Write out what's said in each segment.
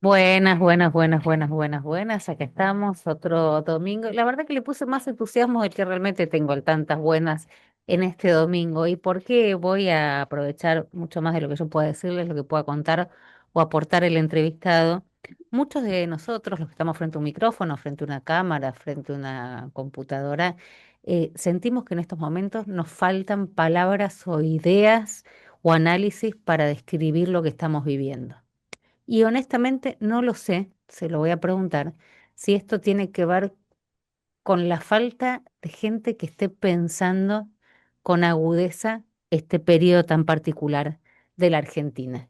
Buenas, buenas, buenas, buenas, buenas, buenas. Acá estamos, otro domingo. La verdad que le puse más entusiasmo del que realmente tengo al tantas buenas en este domingo. ¿Y por qué voy a aprovechar mucho más de lo que yo pueda decirles, lo que pueda contar o aportar el entrevistado? Muchos de nosotros, los que estamos frente a un micrófono, frente a una cámara, frente a una computadora, sentimos que en estos momentos nos faltan palabras o ideas o análisis para describir lo que estamos viviendo. Y honestamente no lo sé, se lo voy a preguntar, si esto tiene que ver con la falta de gente que esté pensando con agudeza este periodo tan particular de la Argentina.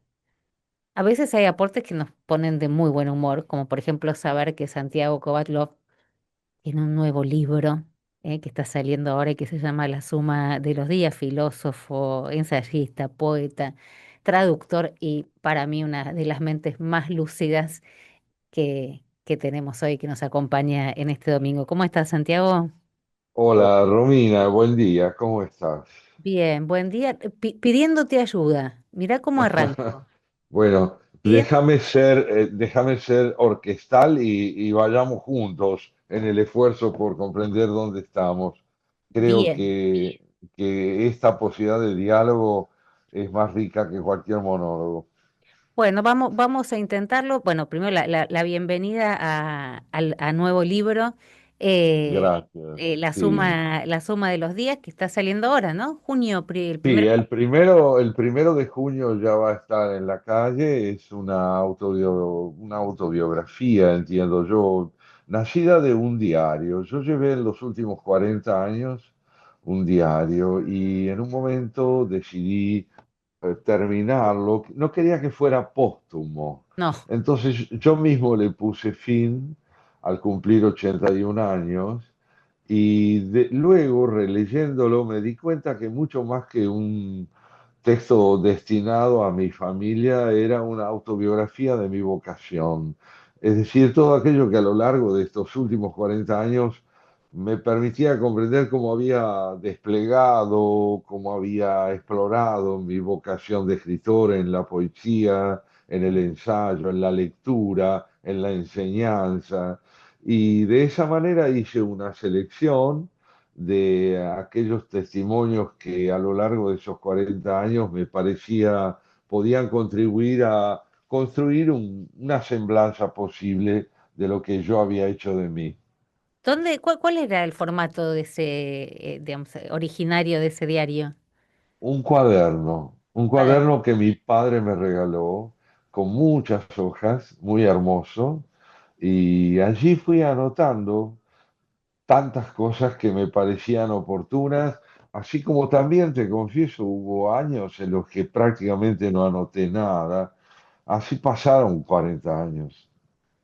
A veces hay aportes que nos ponen de muy buen humor, como por ejemplo saber que Santiago Kovatlov tiene un nuevo libro que está saliendo ahora y que se llama La Suma de los Días, filósofo, ensayista, poeta, traductor y para mí una de las mentes más lúcidas que tenemos hoy, que nos acompaña en este domingo. ¿Cómo estás, Santiago? Hola Romina, buen día, ¿cómo estás? Bien, buen día. Pidiéndote ayuda. Mirá cómo arranco. Bueno, Pidiendo- déjame ser orquestal y vayamos juntos en el esfuerzo por comprender dónde estamos. Creo Bien. que esta posibilidad de diálogo es más rica que cualquier monólogo. Bueno, vamos a intentarlo. Bueno, primero la bienvenida al nuevo libro, Gracias. Sí. La suma de los días, que está saliendo ahora, ¿no? Junio, el Sí, primero. el primero de junio ya va a estar en la calle, es una autobiografía, entiendo yo, nacida de un diario. Yo llevé en los últimos 40 años un diario y en un momento decidí terminarlo. No quería que fuera póstumo. No. Entonces yo mismo le puse fin al cumplir 81 años y luego, releyéndolo, me di cuenta que mucho más que un texto destinado a mi familia, era una autobiografía de mi vocación. Es decir, todo aquello que a lo largo de estos últimos 40 años me permitía comprender cómo había desplegado, cómo había explorado mi vocación de escritor en la poesía, en el ensayo, en la lectura, en la enseñanza. Y de esa manera hice una selección de aquellos testimonios que a lo largo de esos 40 años me parecía podían contribuir a construir una semblanza posible de lo que yo había hecho de mí. ¿Cuál era el formato de ese, digamos, originario de ese diario? Un Cuaderno. cuaderno que mi padre me regaló con muchas hojas, muy hermoso, y allí fui anotando tantas cosas que me parecían oportunas, así como también te confieso, hubo años en los que prácticamente no anoté nada. Así pasaron 40 años.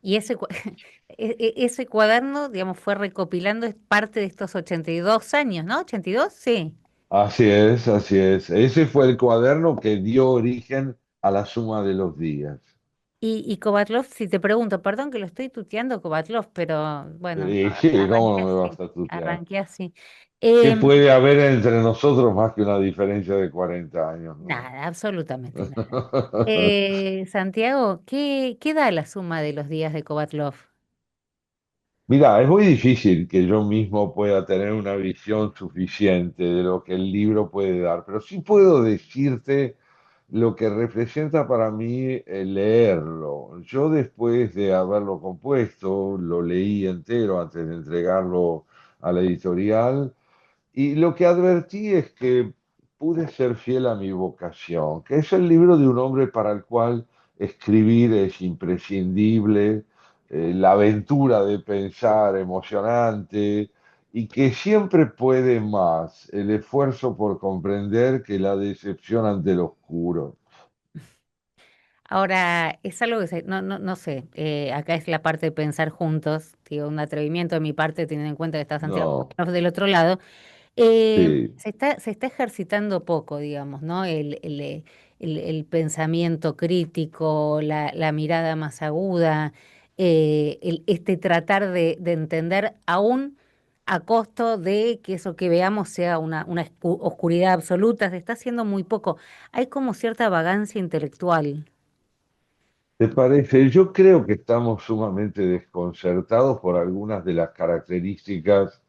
Y ese cuaderno, digamos, fue recopilando es parte de estos 82 años, ¿no? ¿82? Sí. Así es, así es. Ese fue el cuaderno que dio origen a la suma de los días. Y Kovatlov, si te pregunto, perdón que lo estoy tuteando, Kovatlov, pero bueno, Y sí, ¿cómo arranqué no me así, vas a tutear? arranqué así. ¿Qué Em, puede haber entre nosotros más que una diferencia de 40 años, no? Nada, absolutamente nada. Santiago, ¿qué da la suma de los días de Kovatlov? Mira, es muy difícil que yo mismo pueda tener una visión suficiente de lo que el libro puede dar, pero sí puedo decirte lo que representa para mí el leerlo. Yo después de haberlo compuesto, lo leí entero antes de entregarlo a la editorial y lo que advertí es que pude ser fiel a mi vocación, que es el libro de un hombre para el cual escribir es imprescindible, la aventura de pensar emocionante y que siempre puede más el esfuerzo por comprender que la decepción ante lo oscuro. Ahora, es algo que no sé, acá es la parte de pensar juntos, digo, un atrevimiento de mi parte, teniendo en cuenta que está Santiago No, del otro lado. sí. Se está ejercitando poco, digamos, ¿no? El pensamiento crítico, la mirada más aguda, este tratar de entender aún a costo de que eso que veamos sea una oscuridad absoluta, se está haciendo muy poco. Hay como cierta vagancia intelectual. ¿Te parece? Yo creo que estamos sumamente desconcertados por algunas de las características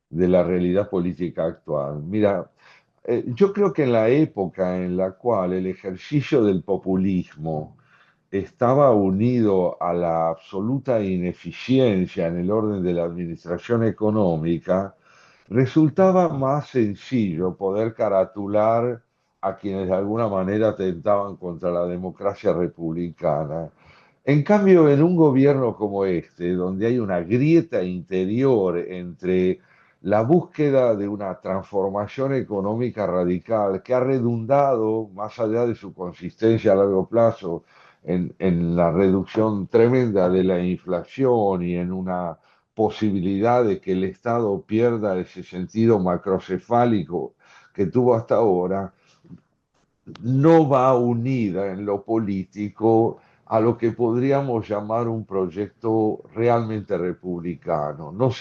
de la realidad política actual. Mira, yo creo que en la época en la cual el ejercicio del populismo estaba unido a la absoluta ineficiencia en el orden de la administración económica, resultaba más sencillo poder caratular a quienes de alguna manera atentaban contra la democracia republicana. En cambio, en un gobierno como este, donde hay una grieta interior entre la búsqueda de una transformación económica radical que ha redundado, más allá de su consistencia a largo plazo, en la reducción tremenda de la inflación y en una posibilidad de que el Estado pierda ese sentido macrocefálico que tuvo hasta ahora, no va unida en lo político a lo que podríamos llamar un proyecto realmente republicano. No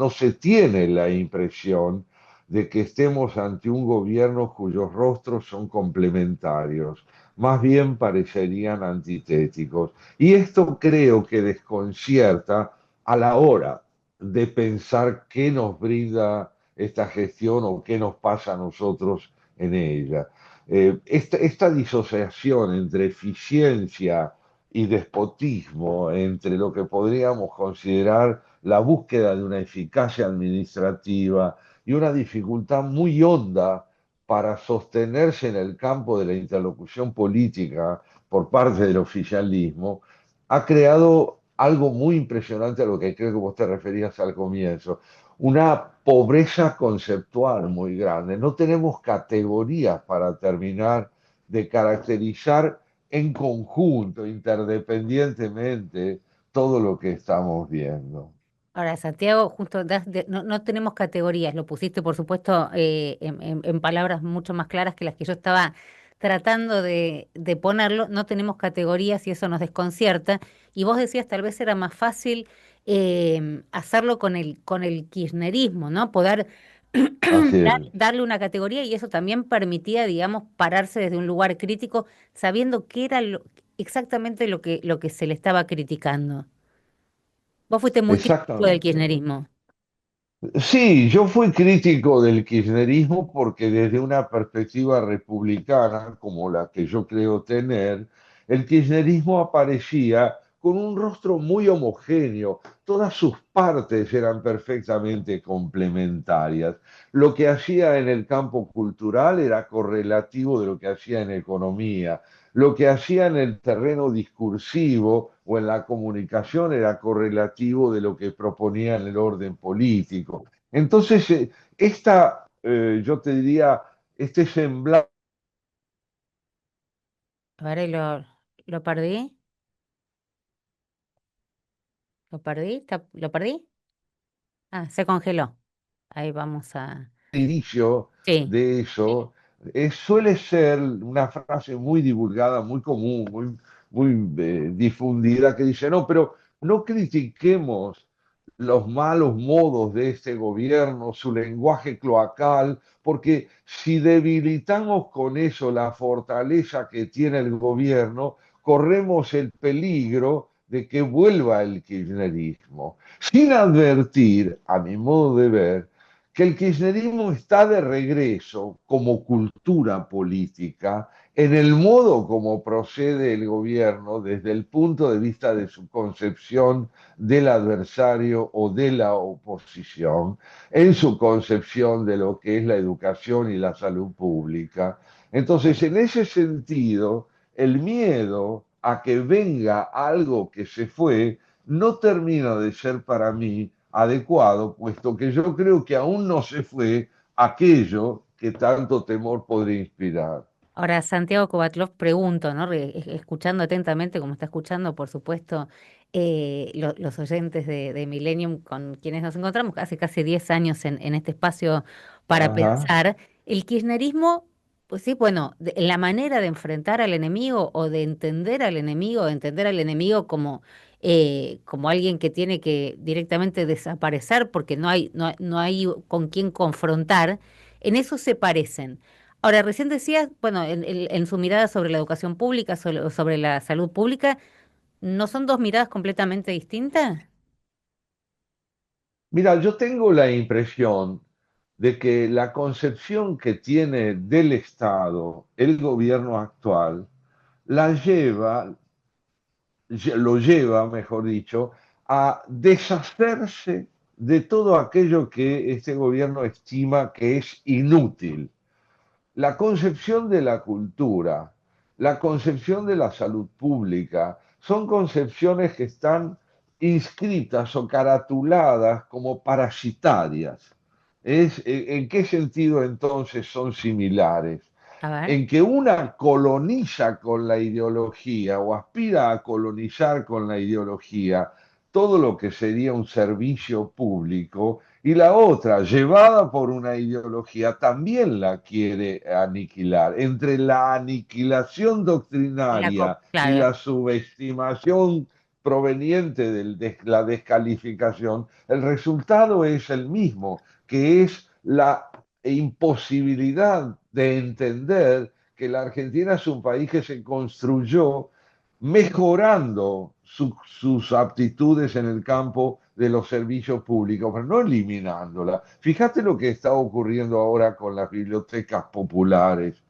se tiene la impresión de que estemos ante un gobierno cuyos rostros son complementarios, más bien parecerían antitéticos. Y esto creo que desconcierta a la hora de pensar qué nos brinda esta gestión o qué nos pasa a nosotros en ella. Esta disociación entre eficiencia y despotismo, entre lo que podríamos considerar la búsqueda de una eficacia administrativa y una dificultad muy honda para sostenerse en el campo de la interlocución política por parte del oficialismo, ha creado algo muy impresionante a lo que creo que vos te referías al comienzo, una pobreza conceptual muy grande. No tenemos categorías para terminar de caracterizar en conjunto, interdependientemente, todo lo que estamos viendo. Ahora, Santiago, justo no, no tenemos categorías, lo pusiste, por supuesto, en palabras mucho más claras que las que yo estaba tratando de ponerlo. No tenemos categorías y eso nos desconcierta. Y vos decías, tal vez era más fácil hacerlo con el kirchnerismo, ¿no? Poder Así es. darle una categoría y eso también permitía, digamos, pararse desde un lugar crítico, sabiendo qué era exactamente lo que se le estaba criticando. Vos fuiste muy crítico del Exactamente. kirchnerismo. Sí, yo fui crítico del kirchnerismo porque desde una perspectiva republicana, como la que yo creo tener, el kirchnerismo aparecía con un rostro muy homogéneo, todas sus partes eran perfectamente complementarias. Lo que hacía en el campo cultural era correlativo de lo que hacía en economía. Lo que hacía en el terreno discursivo o en la comunicación era correlativo de lo que proponía en el orden político. Entonces, yo te diría, este semblante A ver, ahí lo perdí. ¿Lo perdí? ¿Lo perdí? Ah, se congeló. Ahí vamos a... de inicio Sí. de eso, suele ser una frase muy divulgada, muy común, muy difundida, que dice, no, pero no critiquemos los malos modos de este gobierno, su lenguaje cloacal, porque si debilitamos con eso la fortaleza que tiene el gobierno, corremos el peligro de que vuelva el kirchnerismo, sin advertir, a mi modo de ver, que el kirchnerismo está de regreso como cultura política en el modo como procede el gobierno desde el punto de vista de su concepción del adversario o de la oposición, en su concepción de lo que es la educación y la salud pública. Entonces, en ese sentido, el miedo a que venga algo que se fue no termina de ser para mí adecuado, puesto que yo creo que aún no se fue aquello que tanto temor podría inspirar. Ahora, Santiago Kovatlov, pregunto, ¿no? Escuchando atentamente, como está escuchando, por supuesto, los oyentes de Millennium con quienes nos encontramos hace casi 10 años en este espacio para Ajá. pensar, el kirchnerismo, pues sí, bueno, la manera de enfrentar al enemigo o de entender al enemigo como, como alguien que tiene que directamente desaparecer porque no hay con quién confrontar, en eso se parecen. Ahora, recién decías, bueno, en su mirada sobre la educación pública, sobre la salud pública, ¿no son dos miradas completamente distintas? Mira, yo tengo la impresión de que la concepción que tiene del Estado el gobierno actual la lleva, lo lleva, mejor dicho, a deshacerse de todo aquello que este gobierno estima que es inútil. La concepción de la cultura, la concepción de la salud pública, son concepciones que están inscritas o caratuladas como parasitarias. ¿En qué sentido entonces son similares? A ver, En que una coloniza con la ideología o aspira a colonizar con la ideología todo lo que sería un servicio público y la otra, llevada por una ideología, también la quiere aniquilar. Entre la aniquilación doctrinaria y claro, la subestimación proveniente de la descalificación, el resultado es el mismo, que es la imposibilidad de entender que la Argentina es un país que se construyó mejorando sus aptitudes en el campo de los servicios públicos, pero no eliminándola. Fíjate lo que está ocurriendo ahora con las bibliotecas populares.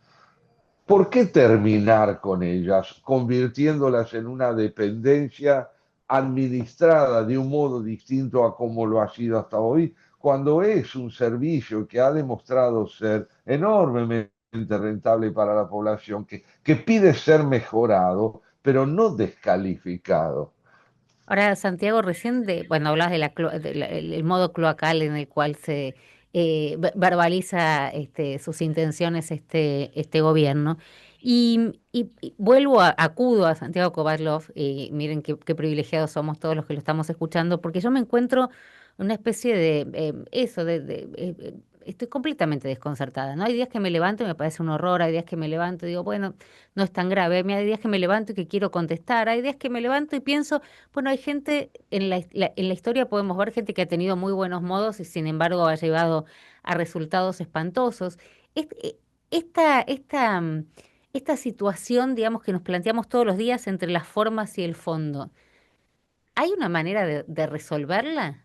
¿Por qué terminar con ellas, convirtiéndolas en una dependencia administrada de un modo distinto a como lo ha sido hasta hoy, cuando es un servicio que ha demostrado ser enormemente rentable para la población, que pide ser mejorado, pero no descalificado? ahora, Santiago, recién bueno, hablas de el modo cloacal en el cual se verbaliza sus intenciones este gobierno. Y vuelvo acudo a Santiago Kovatlov, y miren qué privilegiados somos todos los que lo estamos escuchando, porque yo me encuentro en una especie de estoy completamente desconcertada, ¿no? Hay días que me levanto y me parece un horror, hay días que me levanto y digo, bueno, no es tan grave, hay días que me levanto y que quiero contestar, hay días que me levanto y pienso, bueno, hay gente, en la historia podemos ver gente que ha tenido muy buenos modos y sin embargo ha llevado a resultados espantosos. Est- eh, esta situación, digamos, que nos planteamos todos los días entre las formas y el fondo, ¿hay una manera de resolverla?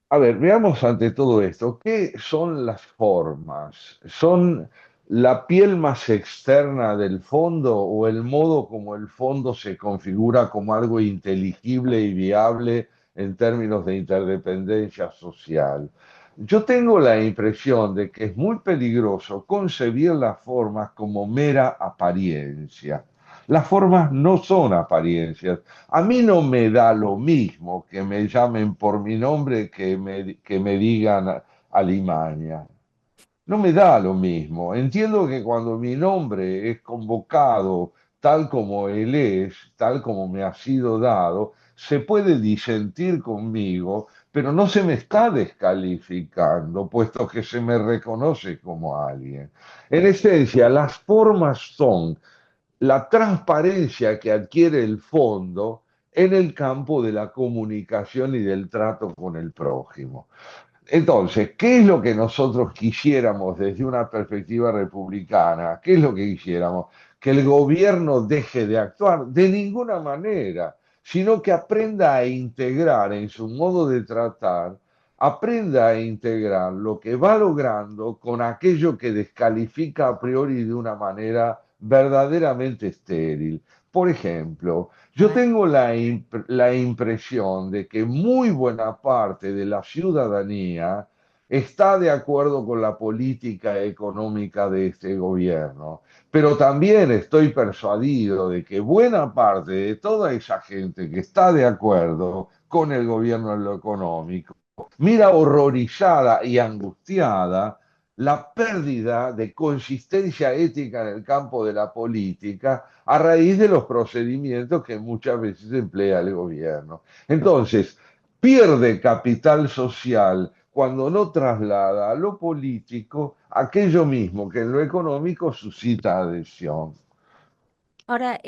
A ver, veamos ante todo esto, ¿qué son las formas? ¿Son la piel más externa del fondo o el modo como el fondo se configura como algo inteligible y viable en términos de interdependencia social? Yo tengo la impresión de que es muy peligroso concebir las formas como mera apariencia. Las formas no son apariencias. A mí no me da lo mismo que me llamen por mi nombre que me digan Alimaña. No me da lo mismo. Entiendo que cuando mi nombre es convocado tal como él es, tal como me ha sido dado, se puede disentir conmigo, pero no se me está descalificando, puesto que se me reconoce como alguien. En esencia, las formas son la transparencia que adquiere el fondo en el campo de la comunicación y del trato con el prójimo. Entonces, ¿qué es lo que nosotros quisiéramos desde una perspectiva republicana? ¿Qué es lo que quisiéramos? Que el gobierno deje de actuar de ninguna manera, sino que aprenda a integrar en su modo de tratar, aprenda a integrar lo que va logrando con aquello que descalifica a priori de una manera verdaderamente estéril. Por ejemplo, A yo ver. tengo la impresión de que muy buena parte de la ciudadanía está de acuerdo con la política económica de este gobierno, pero también estoy persuadido de que buena parte de toda esa gente que está de acuerdo con el gobierno en lo económico mira horrorizada y angustiada la pérdida de consistencia ética en el campo de la política a raíz de los procedimientos que muchas veces emplea el gobierno. Entonces, pierde capital social cuando no traslada a lo político aquello mismo que en lo económico suscita adhesión. Ahora,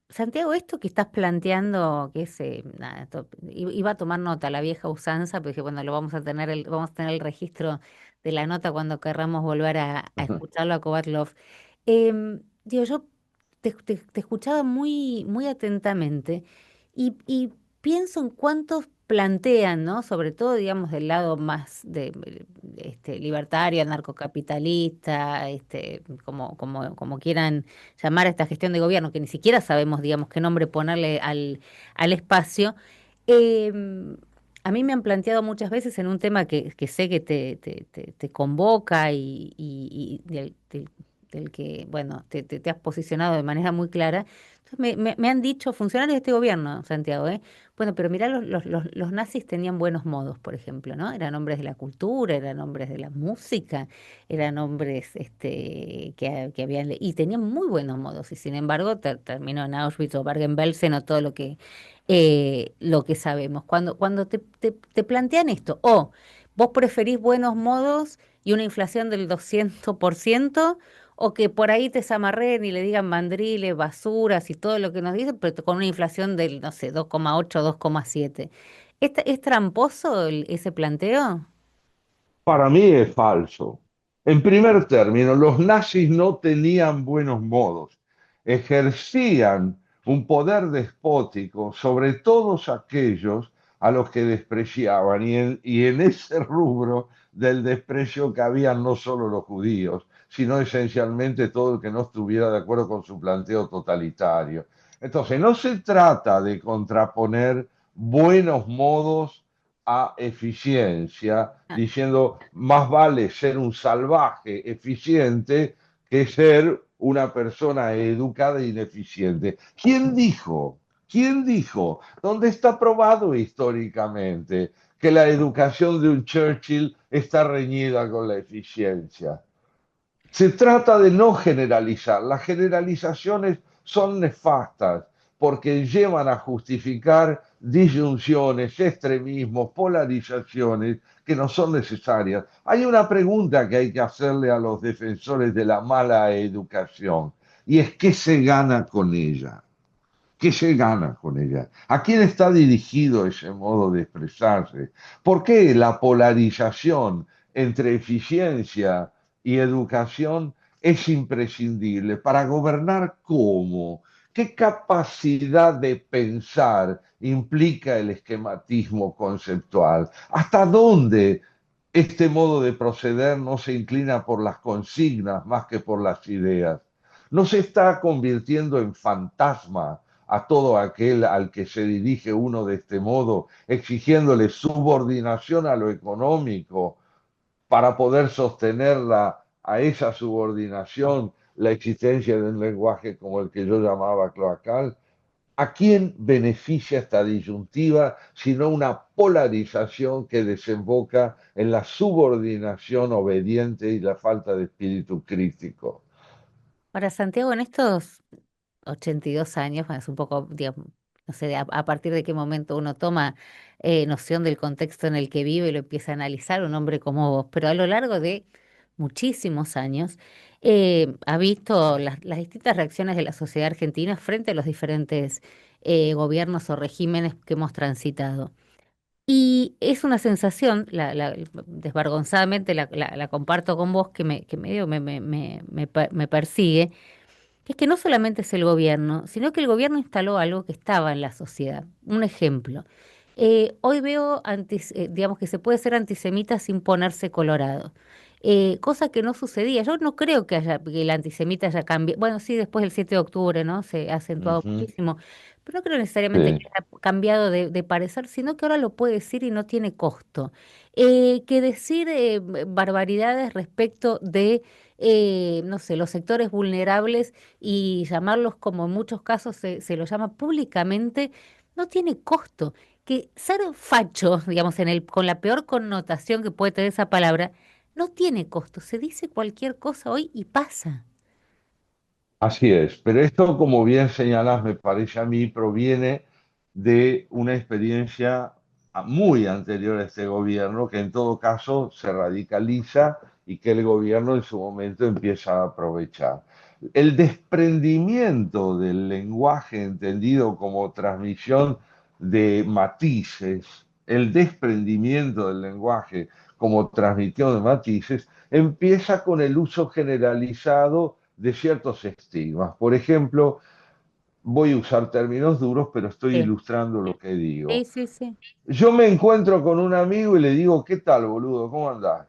Santiago, esto que estás planteando, que es, nada, iba a tomar nota, la vieja usanza, pero dije, bueno, vamos a tener el registro de la nota cuando querramos volver a escucharlo a Kovatlov. Digo, yo te escuchaba muy, muy atentamente y pienso en cuántos plantean, ¿no? Sobre todo, digamos, del lado más libertario, anarcocapitalista, como quieran llamar a esta gestión de gobierno, que ni siquiera sabemos, digamos, qué nombre ponerle al espacio. Em, a mí me han planteado muchas veces en un tema que sé que te convoca y del que, bueno, te has posicionado de manera muy clara. Entonces me han dicho funcionarios de este gobierno, Santiago, ¿eh? Bueno, pero mirá, los nazis tenían buenos modos, por ejemplo, ¿no? Eran hombres de la cultura, eran hombres de la música, eran hombres que habían... Y tenían muy buenos modos, y sin embargo terminó en Auschwitz o Bergen-Belsen o todo lo que sabemos. Cuando te plantean esto, o vos preferís buenos modos y una inflación del 200%, o que por ahí te zamarreen y le digan mandriles, basuras y todo lo que nos dicen, pero con una inflación del, no sé, 2,8, 2,7. ¿Es tramposo ese planteo? Para mí es falso. En primer término, los nazis no tenían buenos modos, ejercían un poder despótico sobre todos aquellos a los que despreciaban y en ese rubro del desprecio cabían no solo los judíos, sino esencialmente todo el que no estuviera de acuerdo con su planteo totalitario. Entonces, no se trata de contraponer buenos modos a eficiencia, Ah, diciendo más vale ser un salvaje eficiente que ser una persona educada e ineficiente. ¿Quién dijo? ¿Quién dijo? ¿Dónde está probado históricamente que la educación de un Churchill está reñida con la eficiencia? Se trata de no generalizar. Las generalizaciones son nefastas porque llevan a justificar disyunciones, extremismos, polarizaciones que no son necesarias. Hay una pregunta que hay que hacerle a los defensores de la mala educación y es ¿qué se gana con ella? ¿Qué se gana con ella? ¿A quién está dirigido ese modo de expresarse? ¿Por qué la polarización entre eficiencia y educación es imprescindible para gobernar cómo? ¿Qué capacidad de pensar implica el esquematismo conceptual? ¿Hasta dónde este modo de proceder no se inclina por las consignas más que por las ideas? ¿No se está convirtiendo en fantasma a todo aquel al que se dirige uno de este modo, exigiéndole subordinación a lo económico para poder sostenerla a esa subordinación la existencia de un lenguaje como el que yo llamaba cloacal? ¿A quién beneficia esta disyuntiva sino una polarización que desemboca en la subordinación obediente y la falta de espíritu crítico? Para Santiago, en estos 82 años, bueno, es un poco, digamos, no sé, a partir de qué momento uno toma noción del contexto en el que vive y lo empieza a analizar, un hombre como vos, pero a lo largo de muchísimos años, ha visto las distintas reacciones de la sociedad argentina frente a los diferentes gobiernos o regímenes que hemos transitado. Y es una sensación, desvergonzadamente la comparto con vos, que medio me persigue, que es que no solamente es el gobierno, sino que el gobierno instaló algo que estaba en la sociedad. Un ejemplo. Hoy veo, digamos, que se puede ser antisemita sin ponerse colorado. Cosa que no sucedía. Yo no creo que el antisemita haya cambiado. Bueno, sí, después del 7 de octubre, ¿no? Se ha acentuado Ujú, muchísimo. Pero no creo necesariamente que sí. haya cambiado de parecer, sino que ahora lo puede decir y no tiene costo. Que decir barbaridades respecto de no sé, los sectores vulnerables y llamarlos como en muchos casos se lo llama públicamente, no tiene costo. Que ser facho, digamos, con la peor connotación que puede tener esa palabra, no tiene costo. Se dice cualquier cosa hoy y pasa. Así es, pero esto, como bien señalas, me parece a mí, proviene de una experiencia muy anterior a este gobierno, que en todo caso se radicaliza y que el gobierno en su momento empieza a aprovechar. El desprendimiento del lenguaje entendido como transmisión de matices, el desprendimiento del lenguaje como transmisión de matices, empieza con el uso generalizado de ciertos estigmas. Por ejemplo, voy a usar términos duros, pero estoy Sí, ilustrando lo que sí, digo. sí, sí. Yo me encuentro con un amigo y le digo, ¿qué tal, boludo? ¿Cómo andás?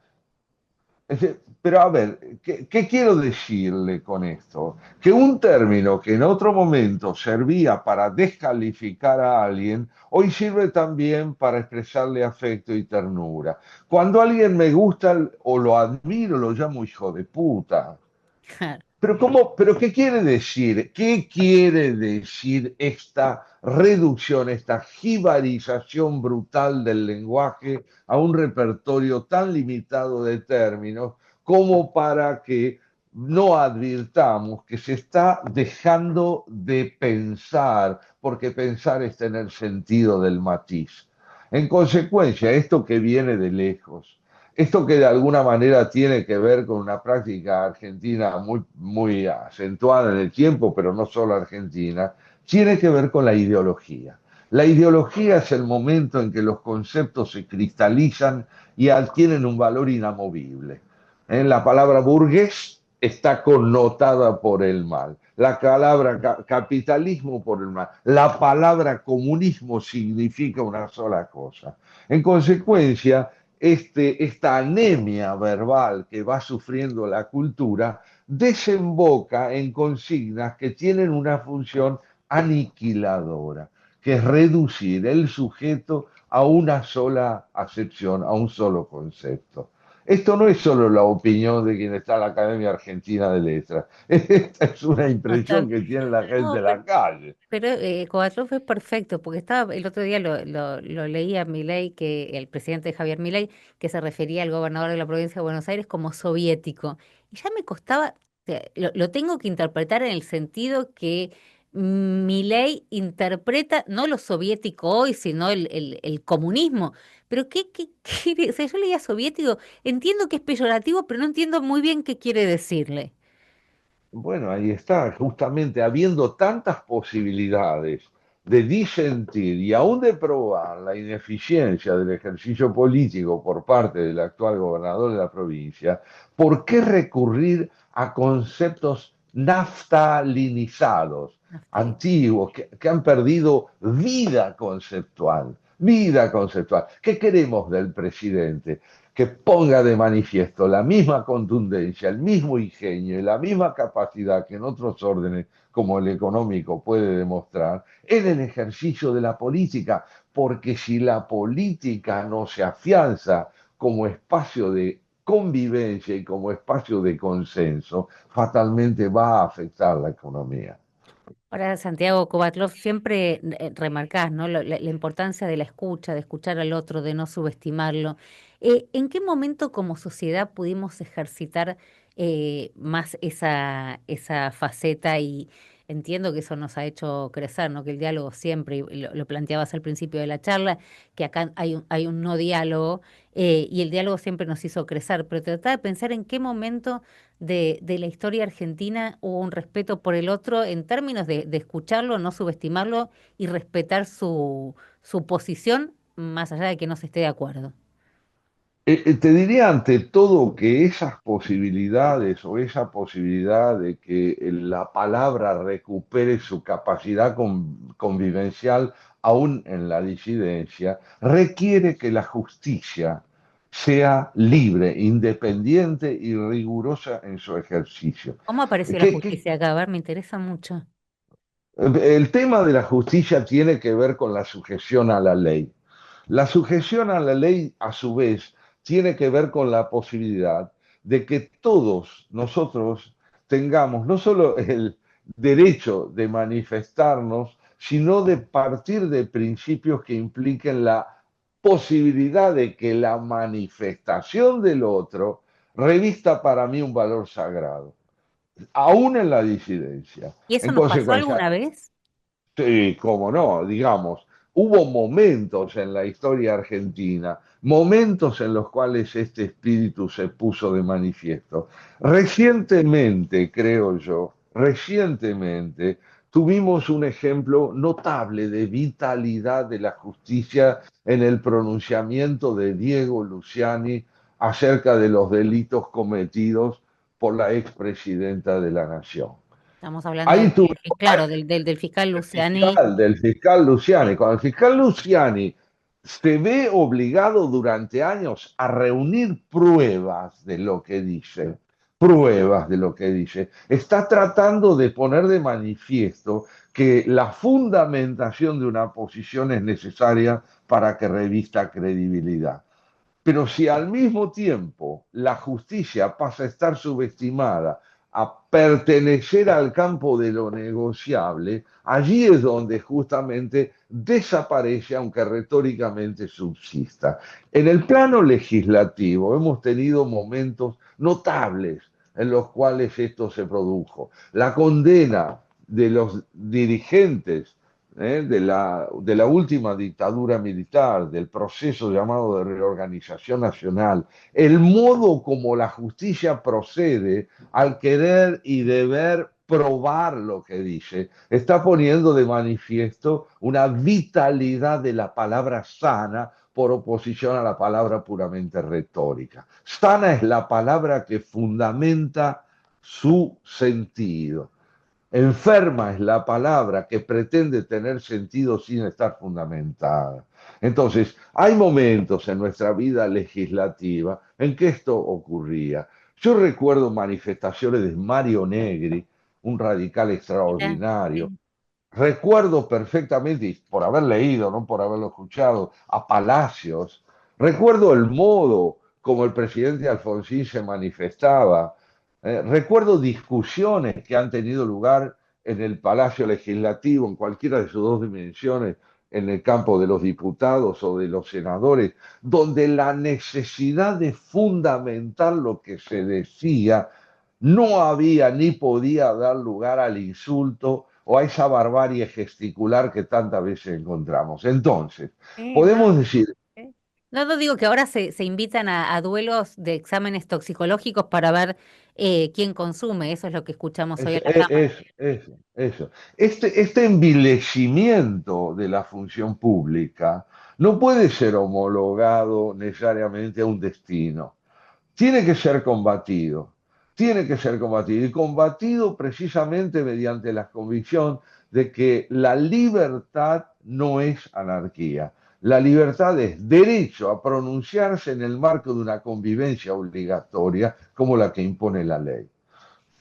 Pero a ver, ¿qué quiero decirle con esto? Que un término que en otro momento servía para descalificar a alguien, hoy sirve también para expresarle afecto y ternura. Cuando alguien me gusta o lo admiro, lo llamo hijo de puta. Claro. Pero ¿cómo? ¿Pero qué quiere decir? ¿Qué quiere decir esta reducción, esta jibarización brutal del lenguaje a un repertorio tan limitado de términos como para que no advirtamos que se está dejando de pensar, porque pensar es tener sentido del matiz? En consecuencia, esto que viene de lejos, esto que de alguna manera tiene que ver con una práctica argentina muy acentuada en el tiempo, pero no solo argentina, tiene que ver con la ideología. La ideología es el momento en que los conceptos se cristalizan y adquieren un valor inamovible. La palabra burgués está connotada por el mal, la palabra capitalismo por el mal, la palabra comunismo significa una sola cosa. En consecuencia, esta anemia verbal que va sufriendo la cultura desemboca en consignas que tienen una función aniquiladora, que es reducir el sujeto a una sola acepción, a un solo concepto. Esto no es solo la opinión de quien está en la Academia Argentina de Letras, esta es una No, impresión que tiene la gente no, en la calle. pero Kovatlov es perfecto, porque estaba, el otro día lo leía Milei, que el presidente Javier Milei, que se refería al gobernador de la provincia de Buenos Aires como soviético. Y ya me costaba, o sea, lo tengo que interpretar en el sentido que Milei interpreta no lo soviético hoy, sino el comunismo. Pero o sea, yo leía soviético, entiendo que es peyorativo, pero no entiendo muy bien qué quiere decirle. Bueno, ahí está, justamente habiendo tantas posibilidades de disentir y aún de probar la ineficiencia del ejercicio político por parte del actual gobernador de la provincia, ¿por qué recurrir a conceptos naftalinizados, Naftalina. antiguos, que han perdido vida conceptual? Vida conceptual. ¿Qué queremos del presidente? Que ponga de manifiesto la misma contundencia, el mismo ingenio y la misma capacidad que en otros órdenes como el económico puede demostrar en el ejercicio de la política, porque si la política no se afianza como espacio de convivencia y como espacio de consenso, fatalmente va a afectar la economía. Ahora, Santiago Kovatlov, siempre remarcás, ¿no? La importancia de la escucha, de escuchar al otro, de no subestimarlo. ¿En qué momento como sociedad pudimos ejercitar más esa faceta? Y entiendo que eso nos ha hecho crecer, ¿no? Que el diálogo siempre, y lo planteabas al principio de la charla, que acá hay un no diálogo, y el diálogo siempre nos hizo crecer, pero trataba de pensar en qué momento de la historia argentina hubo un respeto por el otro en términos de escucharlo, no subestimarlo y respetar su posición, más allá de que no se esté de acuerdo. Te diría ante todo que esas posibilidades o esa posibilidad de que la palabra recupere su capacidad convivencial aún en la disidencia, requiere que la justicia sea libre, independiente y rigurosa en su ejercicio. ¿Cómo apareció la ¿Qué, qué, justicia acá? A ver, me interesa mucho. el tema de la justicia tiene que ver con la sujeción a la ley. La sujeción a la ley, a su vez, tiene que ver con la posibilidad de que todos nosotros tengamos no solo el derecho de manifestarnos, sino de partir de principios que impliquen la posibilidad de que la manifestación del otro revista para mí un valor sagrado, aún en la disidencia. ¿Y eso En nos pasó consecuencia, alguna vez? sí, cómo no, digamos, hubo momentos en la historia argentina, momentos en los cuales este espíritu se puso de manifiesto. Recientemente, creo yo, recientemente tuvimos un ejemplo notable de vitalidad de la justicia en el pronunciamiento de Diego Luciani acerca de los delitos cometidos por la expresidenta de la Nación. Estamos hablando Ahí tuve claro, del fiscal Luciani. del fiscal Luciani. Cuando el fiscal Luciani se ve obligado durante años a reunir pruebas de lo que dice, está tratando de poner de manifiesto que la fundamentación de una posición es necesaria para que revista credibilidad. Pero si al mismo tiempo la justicia pasa a estar subestimada, a pertenecer al campo de lo negociable, allí es donde justamente desaparece, aunque retóricamente subsista. En el plano legislativo hemos tenido momentos notables en los cuales esto se produjo. La condena de los dirigentes de la última dictadura militar, del proceso llamado de reorganización nacional, el modo como la justicia procede al querer y deber probar lo que dice, está poniendo de manifiesto una vitalidad de la palabra sana por oposición a la palabra puramente retórica. Sana es la palabra que fundamenta su sentido. Enferma es la palabra que pretende tener sentido sin estar fundamentada. Entonces, hay momentos en nuestra vida legislativa en que esto ocurría. Yo recuerdo manifestaciones de Mario Negri, un radical Mirá, extraordinario. sí. Recuerdo perfectamente, y por haber leído, no por haberlo escuchado, a Palacios. Recuerdo el modo como el presidente Alfonsín se manifestaba. Recuerdo discusiones que han tenido lugar en el Palacio Legislativo, en cualquiera de sus dos dimensiones, en el campo de los diputados o de los senadores, donde la necesidad de fundamentar lo que se decía no había ni podía dar lugar al insulto o a esa barbarie gesticular que tantas veces encontramos. Entonces, No, podemos decir, no, no digo que ahora se invitan a duelos de exámenes toxicológicos para ver quién consume. Eso es lo que escuchamos hoy es, en la Cámara. eso. Este envilecimiento de la función pública no puede ser homologado necesariamente a un destino. Tiene que ser combatido, tiene que ser combatido y combatido precisamente mediante la convicción de que la libertad no es anarquía. La libertad es derecho a pronunciarse en el marco de una convivencia obligatoria como la que impone la ley.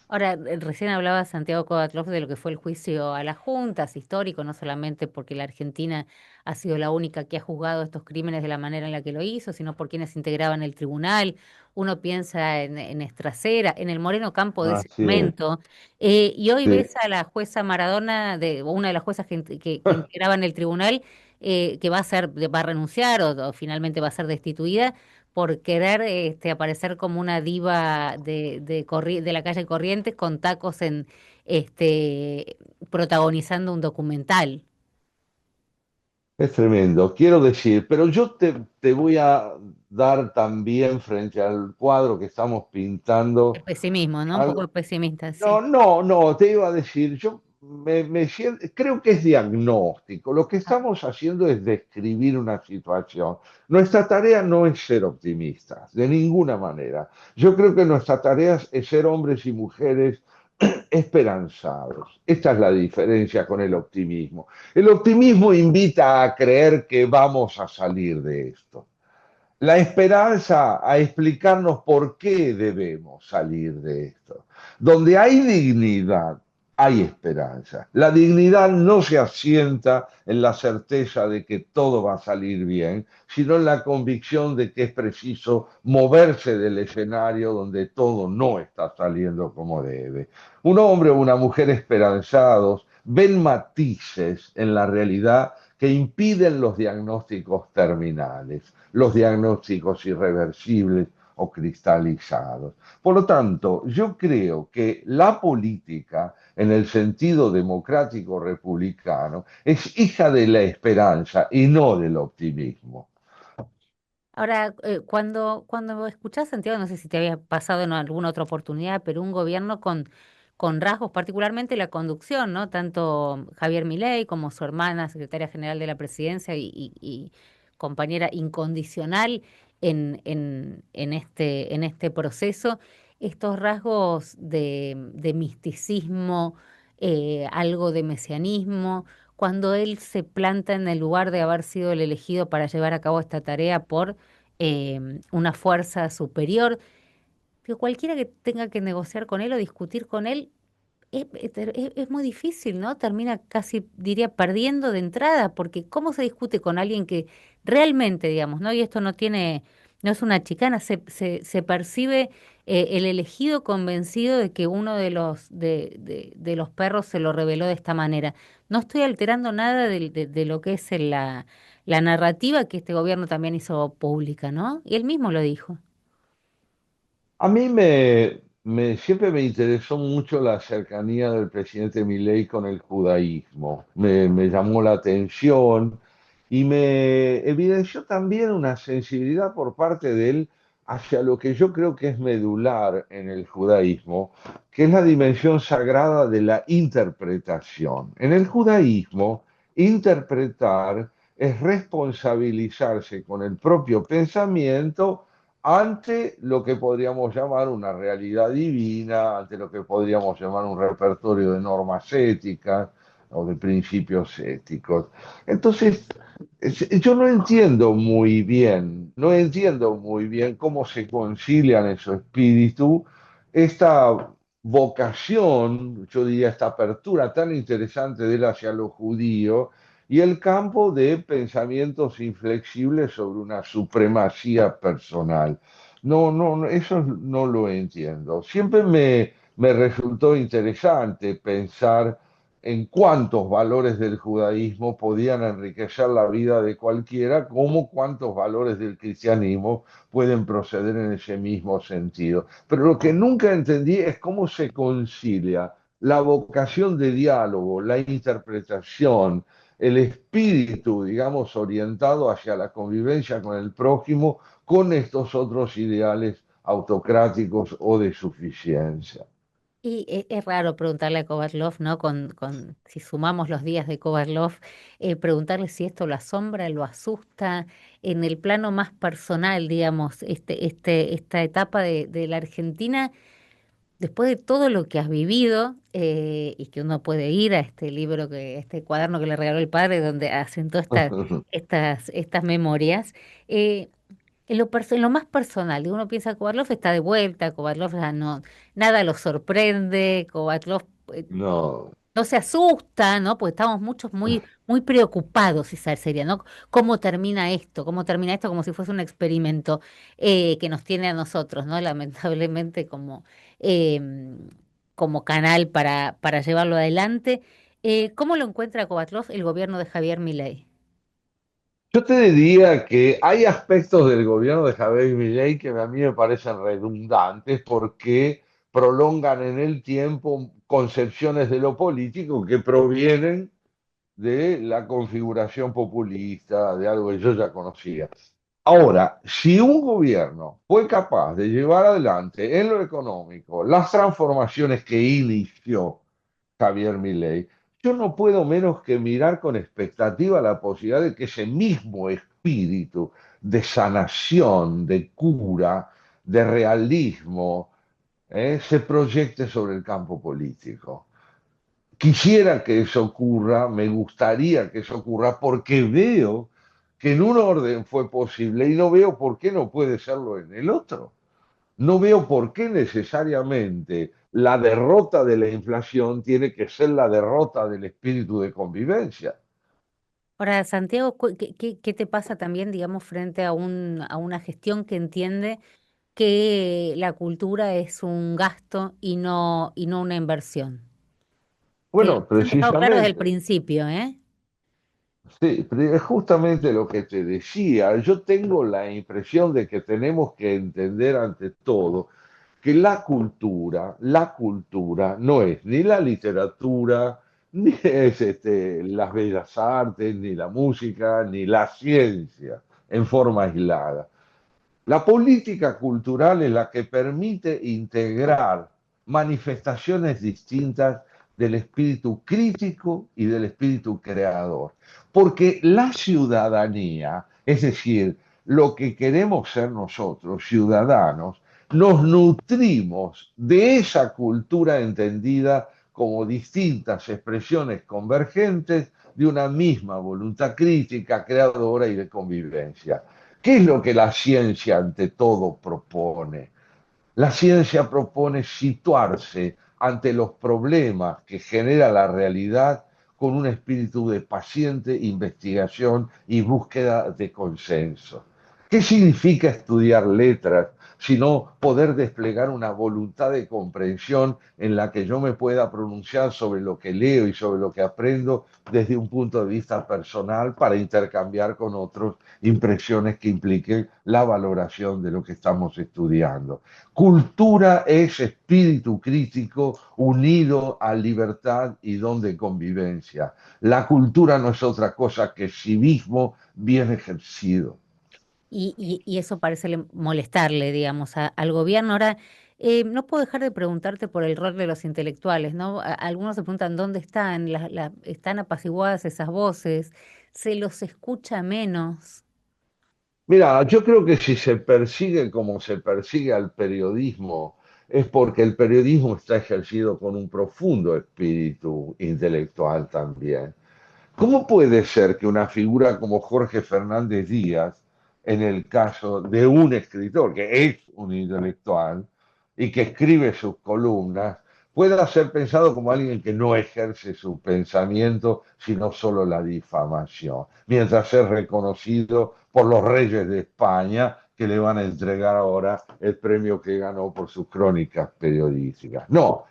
Ahora, recién hablaba Santiago Kovatlov de lo que fue el juicio a las juntas, histórico, no solamente porque la Argentina ha sido la única que ha juzgado estos crímenes de la manera en la que lo hizo, sino por quienes integraban el tribunal. Uno piensa en Estracera, en el Moreno Campo de ese Así es. momento, y hoy Sí. ves a la jueza Maradona, o una de las juezas que integraban el tribunal, que va a ser, va a renunciar o finalmente va a ser destituida por querer aparecer como una diva de la calle Corrientes con tacos este, protagonizando un documental. Es tremendo, quiero decir, pero yo te voy a dar también frente al cuadro que estamos El pintando pesimismo, ¿no? Un poco algo. de pesimista, No, sí. no, no, te iba a decir, yo creo que es diagnóstico. Lo que Ah. estamos haciendo es describir una situación. Nuestra tarea no es ser optimistas, de ninguna manera. Yo creo que nuestra tarea es ser hombres y mujeres esperanzados. Esta es la diferencia con el optimismo. El optimismo invita a creer que vamos a salir de esto. La esperanza a explicarnos por qué debemos salir de esto. Donde hay dignidad, hay esperanza. La dignidad no se asienta en la certeza de que todo va a salir bien, sino en la convicción de que es preciso moverse del escenario donde todo no está saliendo como debe. Un hombre o una mujer esperanzados ven matices en la realidad que impiden los diagnósticos terminales, los diagnósticos irreversibles o cristalizados. Por lo tanto, yo creo que la política, en el sentido democrático republicano, es hija de la esperanza y no del optimismo. Ahora, cuando escuchás, Santiago, no sé si te había pasado en alguna otra oportunidad, pero un gobierno con rasgos, particularmente la conducción, ¿no? Tanto Javier Milei como su hermana, secretaria general de la presidencia y compañera incondicional, en este proceso, estos rasgos de misticismo, algo de mesianismo, cuando él se planta en el lugar de haber sido el elegido para llevar a cabo esta tarea por una fuerza superior, que cualquiera que tenga que negociar con él o discutir con él es muy difícil, ¿no? Termina casi, diría, perdiendo de entrada, porque ¿cómo se discute con alguien que realmente, digamos, ¿no? Y esto no tiene, no es una chicana, se percibe el elegido convencido de que uno de los perros se lo reveló de esta manera. No estoy alterando nada de lo que es la narrativa que este gobierno también hizo pública, ¿no? Y él mismo lo dijo. A mí siempre me interesó mucho la cercanía del presidente Milei con el judaísmo. Me llamó la atención y me evidenció también una sensibilidad por parte de él hacia lo que yo creo que es medular en el judaísmo, que es la dimensión sagrada de la interpretación. En el judaísmo, interpretar es responsabilizarse con el propio pensamiento ante lo que podríamos llamar una realidad divina, ante lo que podríamos llamar un repertorio de normas éticas o de principios éticos. Entonces, yo no entiendo muy bien, no entiendo muy bien cómo se concilian en su espíritu esta vocación, yo diría, esta apertura tan interesante de él hacia lo judío y el campo de pensamientos inflexibles sobre una supremacía personal. Eso no lo entiendo. Siempre me resultó interesante pensar en cuántos valores del judaísmo podían enriquecer la vida de cualquiera, como cuántos valores del cristianismo pueden proceder en ese mismo sentido. Pero lo que nunca entendí es cómo se concilia la vocación de diálogo, la interpretación, el espíritu, digamos, orientado hacia la convivencia con el prójimo, con estos otros ideales autocráticos o de suficiencia. Y es raro preguntarle a Kovatlov, ¿no? Si sumamos los días de Kovatlov, preguntarle si esto lo asombra, lo asusta, en el plano más personal, digamos, esta etapa de la Argentina, después de todo lo que has vivido, y que uno puede ir a este libro, este cuaderno que le regaló el padre, donde hacen todas estas memorias. eh, en lo más personal, y uno piensa, Kovatlov está de vuelta, Kovatlov ya no, nada lo sorprende, Kovatlov No. no se asusta, ¿no? Porque estamos muchos muy preocupados, esa sería, ¿no? ¿Cómo termina esto? ¿Cómo termina esto? Como si fuese un experimento que nos tiene a nosotros, ¿no? Lamentablemente eh, como canal para llevarlo adelante. ¿Cómo lo encuentra Kovatlov el gobierno de Javier Milei? Yo te diría que hay aspectos del gobierno de Javier Milei que a mí me parecen redundantes porque prolongan en el tiempo concepciones de lo político que provienen de la configuración populista, de algo que yo ya conocía. Ahora, si un gobierno fue capaz de llevar adelante en lo económico las transformaciones que inició Javier Milei, yo no puedo menos que mirar con expectativa la posibilidad de que ese mismo espíritu de sanación, de cura, de realismo, se proyecte sobre el campo político. Quisiera que eso ocurra, me gustaría que eso ocurra, porque veo que en un orden fue posible y no veo por qué no puede serlo en el otro. No veo por qué necesariamente la derrota de la inflación tiene que ser la derrota del espíritu de convivencia. Ahora, Santiago, ¿qué te pasa también, digamos, frente a una gestión que entiende que la cultura es un gasto y no una inversión? Que Bueno, siempre ha estado claro desde el precisamente, principio, ¿eh? sí, es justamente lo que te decía. Yo tengo la impresión de que tenemos que entender ante todo que la cultura no es ni la literatura, ni es las bellas artes, ni la música, ni la ciencia en forma aislada. La política cultural es la que permite integrar manifestaciones distintas del espíritu crítico y del espíritu creador. Porque la ciudadanía, es decir, lo que queremos ser nosotros, ciudadanos, nos nutrimos de esa cultura entendida como distintas expresiones convergentes de una misma voluntad crítica, creadora y de convivencia. ¿Qué es lo que la ciencia ante todo propone? La ciencia propone situarse ante los problemas que genera la realidad con un espíritu de paciente investigación y búsqueda de consenso. ¿Qué significa estudiar letras sino poder desplegar una voluntad de comprensión en la que yo me pueda pronunciar sobre lo que leo y sobre lo que aprendo desde un punto de vista personal para intercambiar con otros impresiones que impliquen la valoración de lo que estamos estudiando? Cultura es espíritu crítico unido a libertad y don de convivencia. La cultura no es otra cosa que civismo bien ejercido. Y eso parece molestarle, digamos, al gobierno. Ahora, no puedo dejar de preguntarte por el rol de los intelectuales, ¿no? Algunos se preguntan dónde están, están apaciguadas esas voces, se los escucha menos. Mira, yo creo que si se persigue como se persigue al periodismo, es porque el periodismo está ejercido con un profundo espíritu intelectual también. ¿Cómo puede ser que una figura como Jorge Fernández Díaz, en el caso de un escritor que es un intelectual y que escribe sus columnas, pueda ser pensado como alguien que no ejerce su pensamiento, sino solo la difamación, mientras es reconocido por los reyes de España que le van a entregar ahora el premio que ganó por sus crónicas periodísticas? No,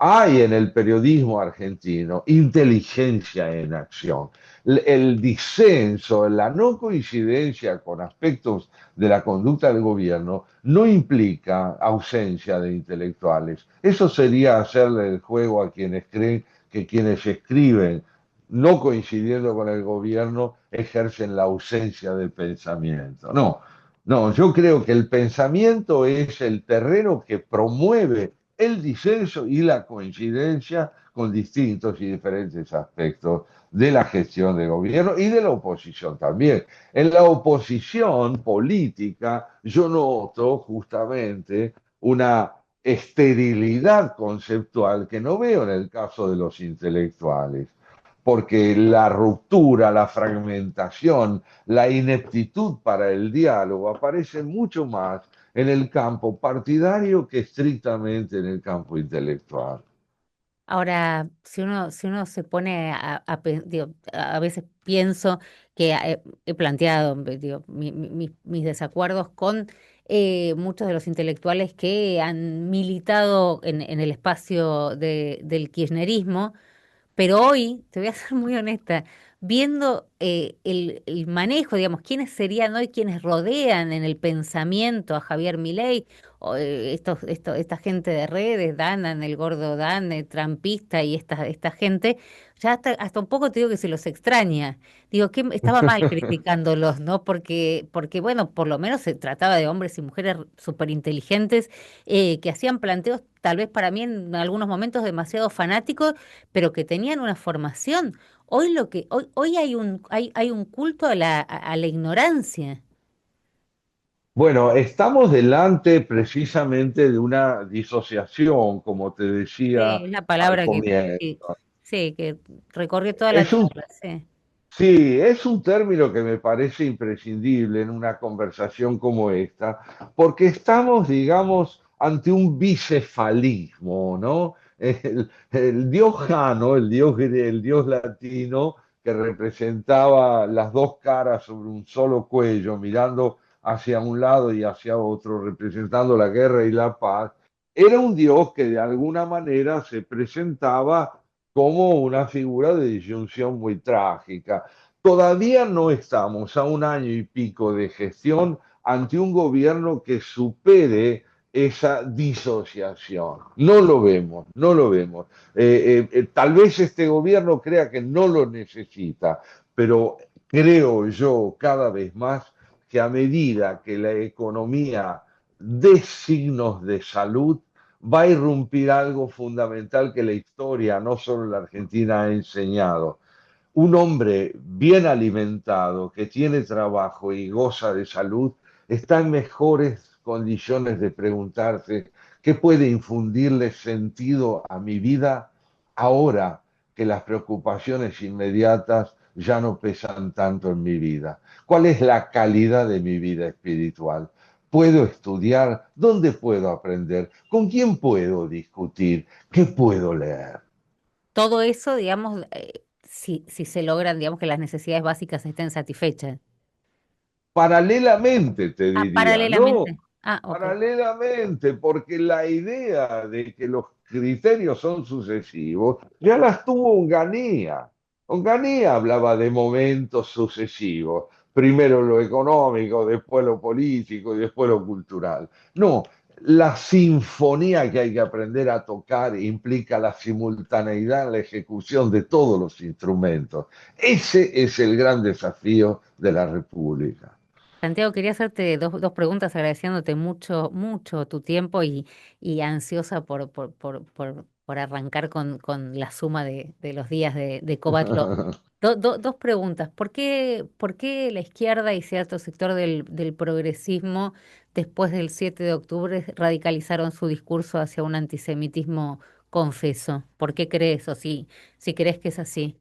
hay en el periodismo argentino inteligencia en acción. El disenso, la no coincidencia con aspectos de la conducta del gobierno no implica ausencia de intelectuales. Eso sería hacerle el juego a quienes creen que quienes escriben no coincidiendo con el gobierno ejercen la ausencia de pensamiento. No, no, yo creo que el pensamiento es el terreno que promueve el disenso y la coincidencia con distintos y diferentes aspectos de la gestión de gobierno y de la oposición también. En la oposición política yo noto justamente una esterilidad conceptual que no veo en el caso de los intelectuales, porque la ruptura, la fragmentación, la ineptitud para el diálogo aparecen mucho más en el campo partidario que estrictamente en el campo intelectual. Ahora, si uno se pone digo, a veces pienso que he planteado, digo, mis desacuerdos con muchos de los intelectuales que han militado en el espacio del kirchnerismo, pero hoy, te voy a ser muy honesta, viendo el manejo, digamos, quiénes serían hoy quienes rodean en el pensamiento a Javier Milei, o, esta gente de redes, Danan, el gordo Dan, el trampista y esta gente, ya hasta un poco te digo que se los extraña. Digo que estaba mal criticándolos, ¿no? Porque, bueno, por lo menos se trataba de hombres y mujeres súper inteligentes que hacían planteos, tal vez para mí en algunos momentos demasiado fanáticos pero que tenían una formación. Hoy hay un culto a la ignorancia. Bueno, estamos delante precisamente de una disociación, como te decía Sí, es la al palabra comienzo. que recorrió toda la Es un charla, sí. Sí, es un término que me parece imprescindible en una conversación como esta, porque estamos, digamos, ante un bicefalismo, ¿no? El dios Jano, el dios latino, que representaba las dos caras sobre un solo cuello, mirando hacia un lado y hacia otro, representando la guerra y la paz, era un dios que de alguna manera se presentaba como una figura de disyunción muy trágica. Todavía no estamos a un año y pico de gestión ante un gobierno que supere esa disociación. No lo vemos, no lo vemos. Tal vez este gobierno crea que no lo necesita, pero creo yo cada vez más que a medida que la economía dé signos de salud, va a irrumpir algo fundamental que la historia, no solo la Argentina, ha enseñado. un hombre bien alimentado, que tiene trabajo y goza de salud, está en mejores condiciones de preguntarse qué puede infundirle sentido a mi vida ahora que las preocupaciones inmediatas ya no pesan tanto en mi vida. ¿Cuál es la calidad de mi vida espiritual? ¿Puedo estudiar? ¿Dónde puedo aprender? ¿Con quién puedo discutir? ¿Qué puedo leer? Todo eso, digamos, si se logran, digamos, que las necesidades básicas estén satisfechas. Paralelamente, te Ah, diría, no, paralelamente. Ah, ok. paralelamente, porque la idea de que los criterios son sucesivos ya las tuvo Onganía. Onganía hablaba de momentos sucesivos, primero lo económico, después lo político y después lo cultural. No, la sinfonía que hay que aprender a tocar implica la simultaneidad en la ejecución de todos los instrumentos. Ese es el gran desafío de la República. Santiago, quería hacerte dos preguntas agradeciéndote mucho, mucho tu tiempo y ansiosa por arrancar con la suma de los días de Covatlo. Dos preguntas. Por qué la izquierda y cierto sector del progresismo después del 7 de octubre radicalizaron su discurso hacia un antisemitismo confeso? ¿Por qué crees o si crees que es así?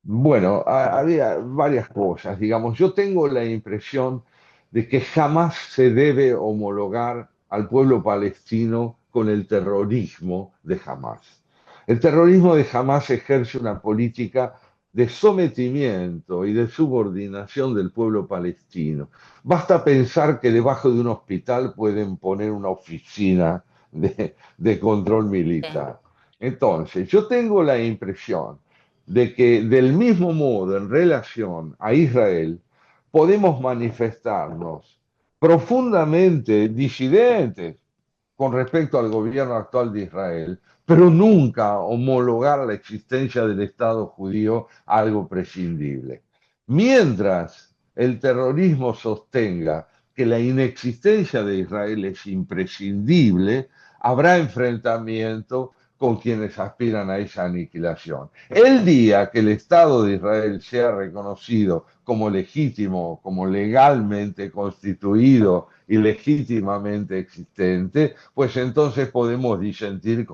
Bueno, había varias cosas. Digamos, yo tengo la impresión de que jamás se debe homologar al pueblo palestino con el terrorismo de Hamás. El terrorismo de Hamás ejerce una política de sometimiento y de subordinación del pueblo palestino. Basta pensar que debajo de un hospital pueden poner una oficina de control Sí. militar. Entonces, yo tengo la impresión de que del mismo modo en relación a Israel podemos manifestarnos profundamente disidentes con respecto al gobierno actual de Israel, pero nunca homologar la existencia del Estado judío a algo prescindible. Mientras el terrorismo sostenga que la inexistencia de Israel es imprescindible, habrá enfrentamiento con quienes aspiran a esa aniquilación. El día que el Estado de Israel sea reconocido como legítimo, como legalmente constituido y legítimamente existente, pues entonces podemos disentir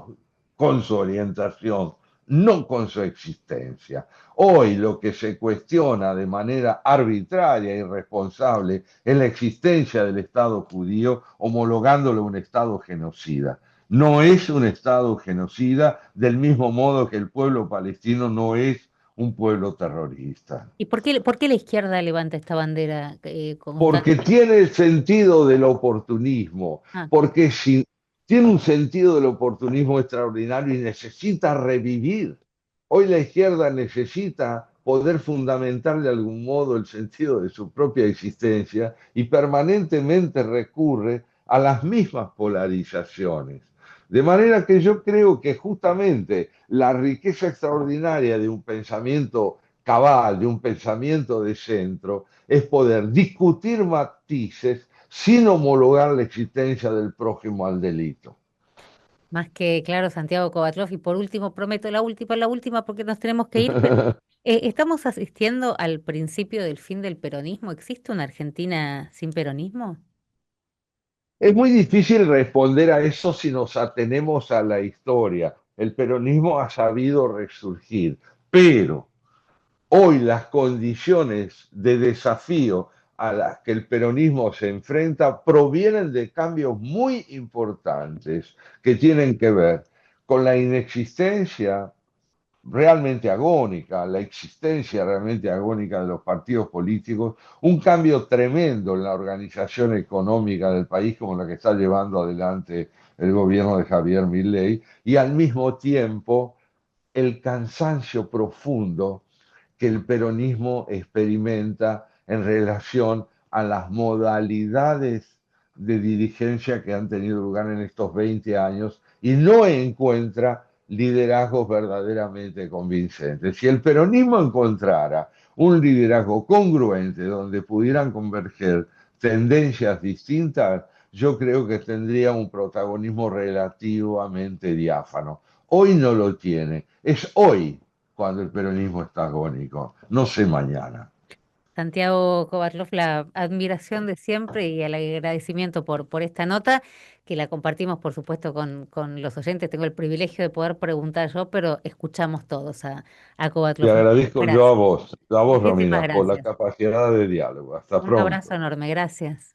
con su orientación, no con su existencia. Hoy lo que se cuestiona de manera arbitraria e irresponsable es la existencia del Estado judío, homologándolo a un Estado genocida. No es un Estado genocida, del mismo modo que el pueblo palestino no es un pueblo terrorista. ¿Y por qué la izquierda levanta esta bandera constante? Porque tiene el sentido del oportunismo, Ah, porque si, tiene un sentido del oportunismo extraordinario y necesita revivir. Hoy la izquierda necesita poder fundamentar de algún modo el sentido de su propia existencia y permanentemente recurre a las mismas polarizaciones. De manera que yo creo que justamente la riqueza extraordinaria de un pensamiento cabal, de un pensamiento de centro, es poder discutir matices sin homologar la existencia del prójimo al delito. más que claro, Santiago Kovatlov. Y por último, prometo la última porque nos tenemos que ir, pero ¿estamos asistiendo al principio del fin del peronismo? ¿Existe una Argentina sin peronismo? Es muy difícil responder a eso si nos atenemos a la historia. El peronismo ha sabido resurgir, pero hoy las condiciones de desafío a las que el peronismo se enfrenta provienen de cambios muy importantes que tienen que ver con la inexistencia realmente agónica, la existencia realmente agónica de los partidos políticos, un cambio tremendo en la organización económica del país como la que está llevando adelante el gobierno de Javier Milei, y al mismo tiempo el cansancio profundo que el peronismo experimenta en relación a las modalidades de dirigencia que han tenido lugar en estos 20 años y no encuentra liderazgos verdaderamente convincentes. Si el peronismo encontrara un liderazgo congruente donde pudieran converger tendencias distintas, yo creo que tendría un protagonismo relativamente diáfano. Hoy no lo tiene. Es hoy cuando el peronismo está agónico. No sé mañana. Santiago Kovatlov, la admiración de siempre y el agradecimiento por esta nota, que la compartimos, por supuesto, con los oyentes. Tengo el privilegio de poder preguntar yo, pero escuchamos todos a Te Kovatlov. agradezco yo Gracias. a vos, Muchísimas Romina, por la gracias. capacidad de diálogo. Hasta Un abrazo pronto. enorme. Gracias.